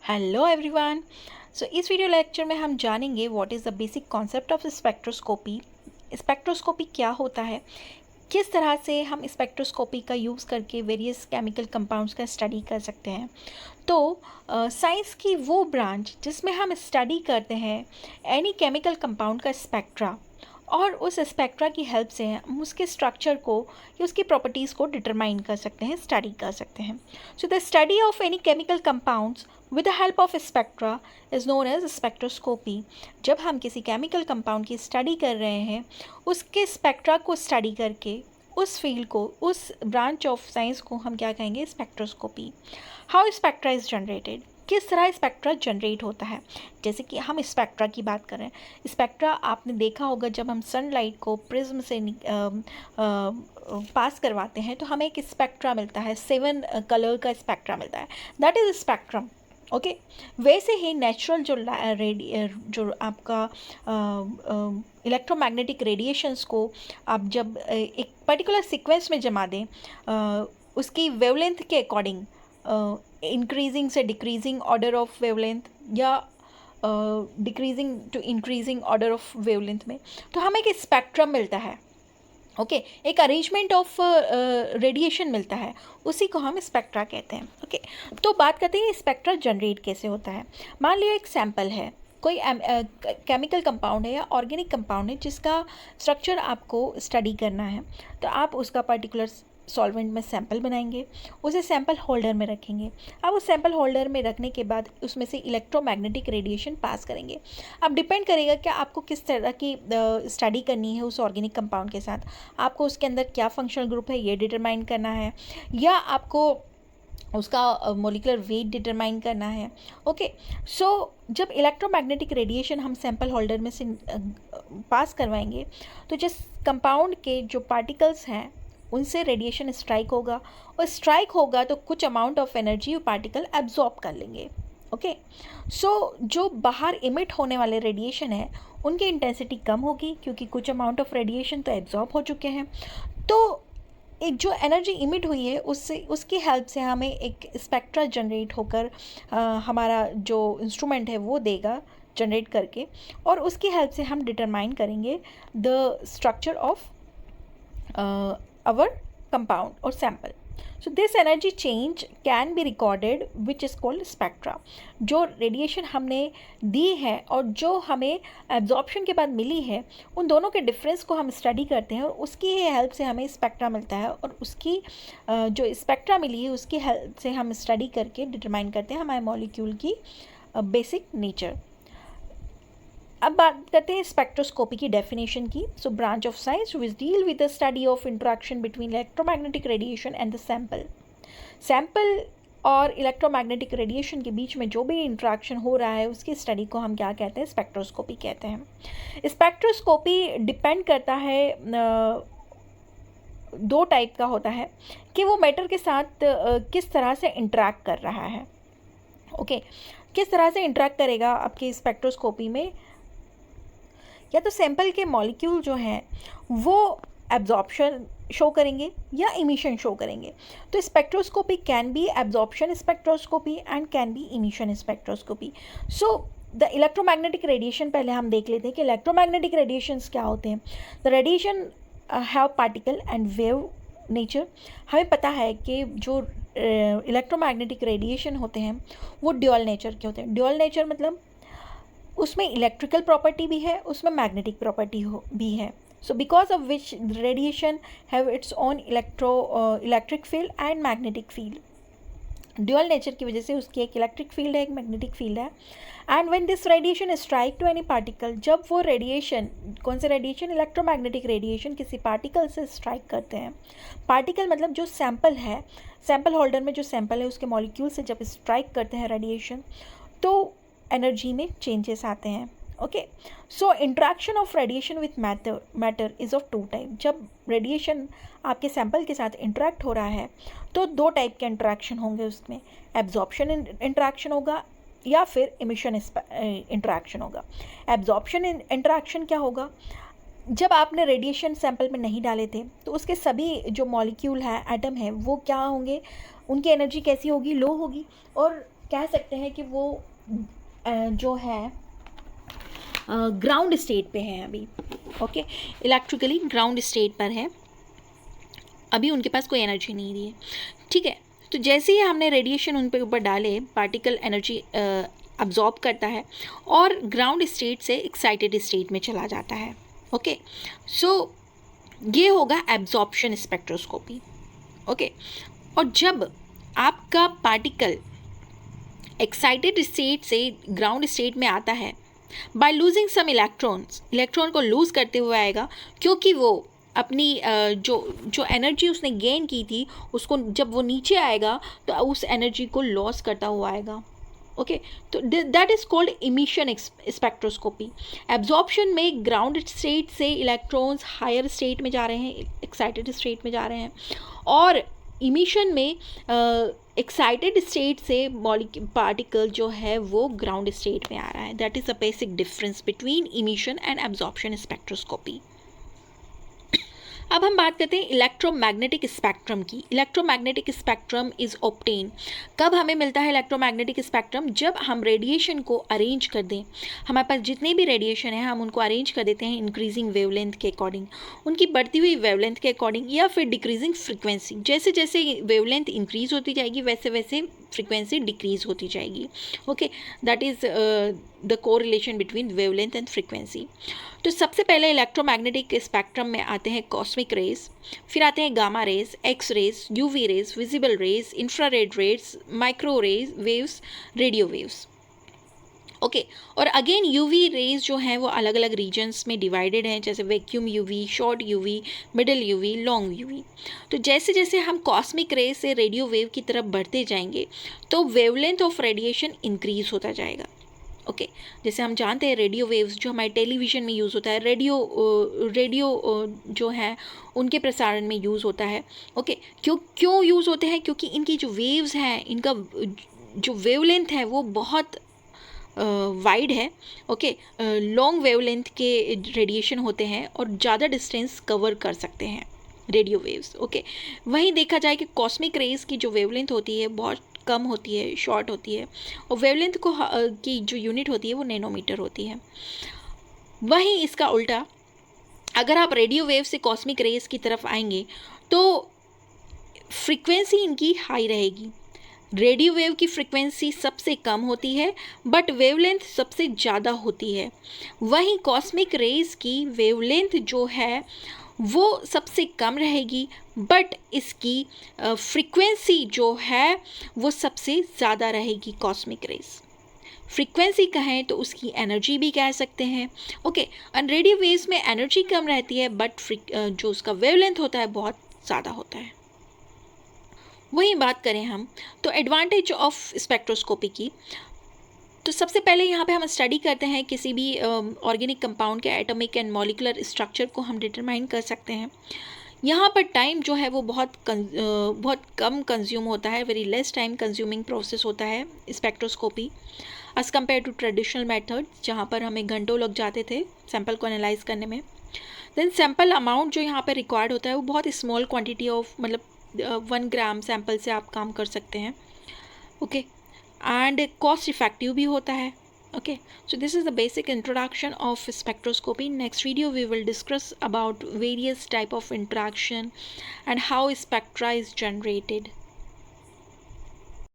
Hello everyone. इस video lecture में हम जानेंगे what is the basic concept of spectroscopy. Spectroscopy क्या होता है, किस तरह से हम स्पेक्ट्रोस्कोपी का यूज़ करके वेरियस केमिकल कंपाउंड्स का स्टडी कर सकते हैं। तो साइंस की वो ब्रांच जिसमें हम स्टडी करते हैं एनी केमिकल कंपाउंड का स्पेक्ट्रा, और उस स्पेक्ट्रा की हेल्प से हम उसके स्ट्रक्चर को या उसकी प्रॉपर्टीज़ को डिटरमाइन कर सकते हैं, स्टडी कर सकते हैं। So the study of any chemical compounds with the help of spectra is known as spectroscopy. जब हम किसी केमिकल कंपाउंड की स्टडी कर रहे हैं, उसके स्पेक्ट्रा को स्टडी करके उस फील्ड को, उस ब्रांच ऑफ साइंस को हम क्या कहेंगे, spectroscopy. How spectra is generated, किस तरह स्पेक्ट्रा जनरेट होता है। जैसे कि हम स्पेक्ट्रा की बात करें, स्पेक्ट्रा आपने देखा होगा जब हम सनलाइट को प्रिज्म से पास करवाते हैं तो हमें एक स्पेक्ट्रा मिलता है, 7 कलर का स्पेक्ट्रा मिलता है, दैट इज़ स्पेक्ट्रम। ओके, वैसे ही नेचुरल जो आपका इलेक्ट्रोमैग्नेटिक रेडिएशंस को आप जब एक पर्टिकुलर सीक्वेंस में जमा दें, उसकी वेवलेंथ के अकॉर्डिंग इंक्रीजिंग से डिक्रीजिंग ऑर्डर ऑफ वेवलेंथ या decreasing to increasing order of wavelength में, तो हमें एक स्पेक्ट्रम मिलता है। ओके, एक अरेंजमेंट ऑफ रेडिएशन मिलता है, उसी को हम स्पेक्ट्रा कहते हैं। ओके, तो बात करते हैं स्पेक्ट्रा जनरेट कैसे होता है। मान लिया एक सैंपल है, कोई केमिकल कंपाउंड है या ऑर्गेनिक कंपाउंड है जिसका स्ट्रक्चर आपको स्टडी करना है, तो आप उसका पर्टिकुलर सॉल्वेंट में सैंपल बनाएंगे, उसे सैंपल होल्डर में रखेंगे। अब उस सैंपल होल्डर में रखने के बाद उसमें से इलेक्ट्रोमैग्नेटिक रेडिएशन पास करेंगे। अब डिपेंड करेगा कि आपको किस तरह की स्टडी करनी है उस ऑर्गेनिक कंपाउंड के साथ, आपको उसके अंदर क्या फंक्शनल ग्रुप है ये डिटरमाइन करना है, या आपको उसका मोलिकुलर वेट डिटरमाइन करना है। ओके, सो जब इलेक्ट्रोमैग्नेटिक रेडिएशन हम सैंपल होल्डर में से पास करवाएंगे, तो जिस कंपाउंड के जो पार्टिकल्स हैं उनसे रेडिएशन स्ट्राइक होगा, और स्ट्राइक होगा तो कुछ अमाउंट ऑफ एनर्जी वो पार्टिकल एब्जॉर्ब कर लेंगे। ओके, सो जो बाहर इमिट होने वाले रेडिएशन है उनकी इंटेंसिटी कम होगी क्योंकि कुछ अमाउंट ऑफ रेडिएशन तो एब्जॉर्ब हो चुके हैं। तो एक जो एनर्जी इमिट हुई है उससे, उसकी हेल्प से हमें एक स्पेक्ट्रा जनरेट होकर हमारा जो इंस्ट्रूमेंट है वो देगा जनरेट करके, और उसकी हेल्प से हम डिटरमाइन करेंगे the structure of our compound or sample. So this energy change can be recorded, which is called spectra. जो रेडिएशन हमने दी है और जो हमें एब्जॉर्प्शन के बाद मिली है, उन दोनों के डिफरेंस को हम स्टडी करते हैं और उसकी हेल्प से हमें स्पेक्ट्रा मिलता है, और उसकी जो स्पेक्ट्रा मिली है उसकी हेल्प से हम स्टडी करके डिटरमाइन करते हैं हमारे मॉलिक्यूल की बेसिक नेचर। अब बात करते हैं स्पेक्ट्रोस्कोपी की डेफिनेशन की। So branch of science which deal with the study of interaction between electromagnetic radiation and the sample और इलेक्ट्रोमैग्नेटिक रेडिएशन के बीच में जो भी इंटरेक्शन हो रहा है उसकी स्टडी को हम क्या कहते हैं, स्पेक्ट्रोस्कोपी कहते हैं। स्पेक्ट्रोस्कोपी डिपेंड करता है, दो टाइप का होता है कि वो मैटर के साथ किस तरह से इंटरेक्ट कर रहा है। ओके, किस तरह से इंटरेक्ट करेगा आपकी स्पेक्ट्रोस्कोपी में, या तो सैंपल के मॉलिक्यूल जो हैं वो एब्जॉर्प्शन शो करेंगे या इमिशन शो करेंगे। तो spectroscopy can be absorption spectroscopy and can be emission spectroscopy. So the electromagnetic radiation पहले हम देख लेते हैं कि इलेक्ट्रोमैग्नेटिक रेडिएशंस क्या होते हैं। The radiation have particle and wave nature. हमें पता है कि जो इलेक्ट्रोमैग्नेटिक रेडिएशन होते हैं वो ड्यूअल नेचर के होते हैं। ड्यूअल नेचर मतलब उसमें इलेक्ट्रिकल प्रॉपर्टी भी है, उसमें मैग्नेटिक प्रॉपर्टी भी है। So because of which radiation have its own electric field and magnetic field. Dual nature की वजह से उसकी एक इलेक्ट्रिक फील्ड है, एक मैग्नेटिक फील्ड है। And when this radiation strike to any particle, जब वो रेडिएशन, कौन से रेडिएशन, इलेक्ट्रोमैग्नेटिक रेडिएशन किसी पार्टिकल से स्ट्राइक करते हैं, पार्टिकल मतलब जो सैंपल है, सैंपल होल्डर में जो सैंपल है उसके मॉलिक्यूल से जब स्ट्राइक करते हैं रेडिएशन, तो एनर्जी में चेंजेस आते हैं। Okay, so interaction of radiation with matter is of two type. जब रेडिएशन आपके सैंपल के साथ इंटरेक्ट हो रहा है तो दो टाइप के इंटरेक्शन होंगे उसमें, एब्जॉर्प्शन इंटरेक्शन होगा या फिर इमिशन इंटरेक्शन होगा। एब्जॉर्प्शन इंटरेक्शन क्या होगा, जब आपने रेडिएशन सैंपल में नहीं डाले थे तो उसके सभी जो मॉलिक्यूल है, एटम है, वो क्या होंगे, उनकी एनर्जी कैसी होगी, लो होगी, और कह सकते हैं कि वो जो है ग्राउंड स्टेट पे है अभी, ओके, इलेक्ट्रिकली ग्राउंड स्टेट पर है, अभी उनके पास कोई एनर्जी नहीं रही है, ठीक है। तो जैसे ही हमने रेडिएशन उन पे ऊपर डाले, पार्टिकल एनर्जी अब्जॉर्ब करता है और ग्राउंड स्टेट से एक्साइटेड स्टेट में चला जाता है, ओके। सो ये होगा एब्जॉर्प्शन स्पेक्ट्रोस्कोपी, ओके। और जब आपका पार्टिकल एक्साइटेड स्टेट से ग्राउंड स्टेट में आता है, बाय लूजिंग सम इलेक्ट्रॉन को लूज करते हुए आएगा, क्योंकि वो अपनी जो एनर्जी उसने गेन की थी उसको जब वो नीचे आएगा तो उस एनर्जी को लॉस करता हुआ आएगा, ओके। तो that is called emission spectroscopy. Absorption में ग्राउंड स्टेट से इलेक्ट्रॉन्स हायर स्टेट में जा रहे हैं, एक्साइटेड स्टेट में जा रहे हैं, और इमिशन में एक्साइटेड स्टेट से पार्टिकल जो है वो ग्राउंड स्टेट में आ रहा है। That is a basic difference between emission and absorption spectroscopy. अब हम बात करते हैं इलेक्ट्रोमैग्नेटिक स्पेक्ट्रम की। इलेक्ट्रोमैग्नेटिक स्पेक्ट्रम इज़ ऑब्टेन, कब हमें मिलता है इलेक्ट्रोमैग्नेटिक स्पेक्ट्रम? जब हम रेडिएशन को अरेंज कर दें, हमारे पास जितने भी रेडिएशन है हम उनको अरेंज कर देते हैं इंक्रीजिंग वेवलेंथ के अकॉर्डिंग, उनकी बढ़ती हुई वेवलेंथ के अकॉर्डिंग, या फिर डिक्रीजिंग फ्रिक्वेंसी। जैसे जैसे वेवलेंथ इंक्रीज होती जाएगी वैसे वैसे फ्रिक्वेंसी डिक्रीज होती जाएगी, okay. That is the correlation between wavelength and frequency. तो सबसे पहले इलेक्ट्रोमैग्नेटिक स्पेक्ट्रम में आते हैं कॉस्मिक रेज, फिर आते हैं gamma rays, X rays, UV rays, visible rays, infrared rays, micro rays waves, radio waves, okay. और अगेन यूवी रेज जो हैं वो अलग अलग रीजन्स में डिवाइडेड हैं, जैसे vacuum UV, short UV, middle UV, long UV. तो जैसे जैसे हम कॉस्मिक रेज से रेडियो वेव की तरफ बढ़ते जाएंगे तो वेवलेंथ ऑफ रेडिएशन इंक्रीज होता जाएगा, ओके। जैसे हम जानते हैं रेडियो वेव्स जो हमारे टेलीविज़न में यूज़ होता है, रेडियो जो है उनके प्रसारण में यूज़ होता है, ओके। क्यों यूज़ होते हैं? क्योंकि इनकी जो वेव्स हैं, इनका जो वेवलेंथ है वो बहुत वाइड है, ओके। लॉन्ग वेवलेंथ के रेडिएशन होते हैं और ज़्यादा डिस्टेंस कवर कर सकते हैं रेडियो वेव्स, ओके। वहीं देखा जाए कि कॉस्मिक रेज की जो वेवलेंथ होती है बहुत कम होती है, शॉर्ट होती है, और वेवलेंथ की जो यूनिट होती है वो नैनोमीटर होती है। वहीं इसका उल्टा, अगर आप रेडियो वेव से कॉस्मिक रेज की तरफ आएंगे तो फ्रीक्वेंसी इनकी हाई रहेगी। रेडियो वेव की फ्रीक्वेंसी सबसे कम होती है बट वेवलेंथ सबसे ज़्यादा होती है। वहीं कॉस्मिक रेज की वेवलेंथ जो है वो सबसे कम रहेगी बट इसकी फ्रीक्वेंसी जो है वो सबसे ज़्यादा रहेगी। कॉस्मिक रेज फ्रीक्वेंसी कहें तो उसकी एनर्जी भी कह सकते हैं, ओके। और रेडियो वेव्स में एनर्जी कम रहती है बट जो उसका वेवलेंथ होता है बहुत ज़्यादा होता है। वहीं बात करें हम तो एडवांटेज ऑफ स्पेक्ट्रोस्कोपी की, तो सबसे पहले यहाँ पे हम स्टडी करते हैं किसी भी ऑर्गेनिक कंपाउंड के एटॉमिक एंड मॉलिक्यूलर स्ट्रक्चर को हम डिटरमाइन कर सकते हैं। यहाँ पर टाइम जो है वो बहुत कम कंज्यूम होता है, very less time consuming process होता है spectroscopy as compare to traditional method जहाँ पर हमें घंटों लग जाते थे सैंपल को एनालाइज करने में। देन सैंपल अमाउंट जो यहाँ पर रिक्वायर्ड होता है वो बहुत स्मॉल क्वान्टिटी ऑफ, मतलब 1 ग्राम सैंपल से आप काम कर सकते हैं, ओके। एंड कॉस्ट इफेक्टिव भी होता है, okay. So this is the basic introduction of spectroscopy. Next video we will discuss about various type of interaction and how spectra is generated.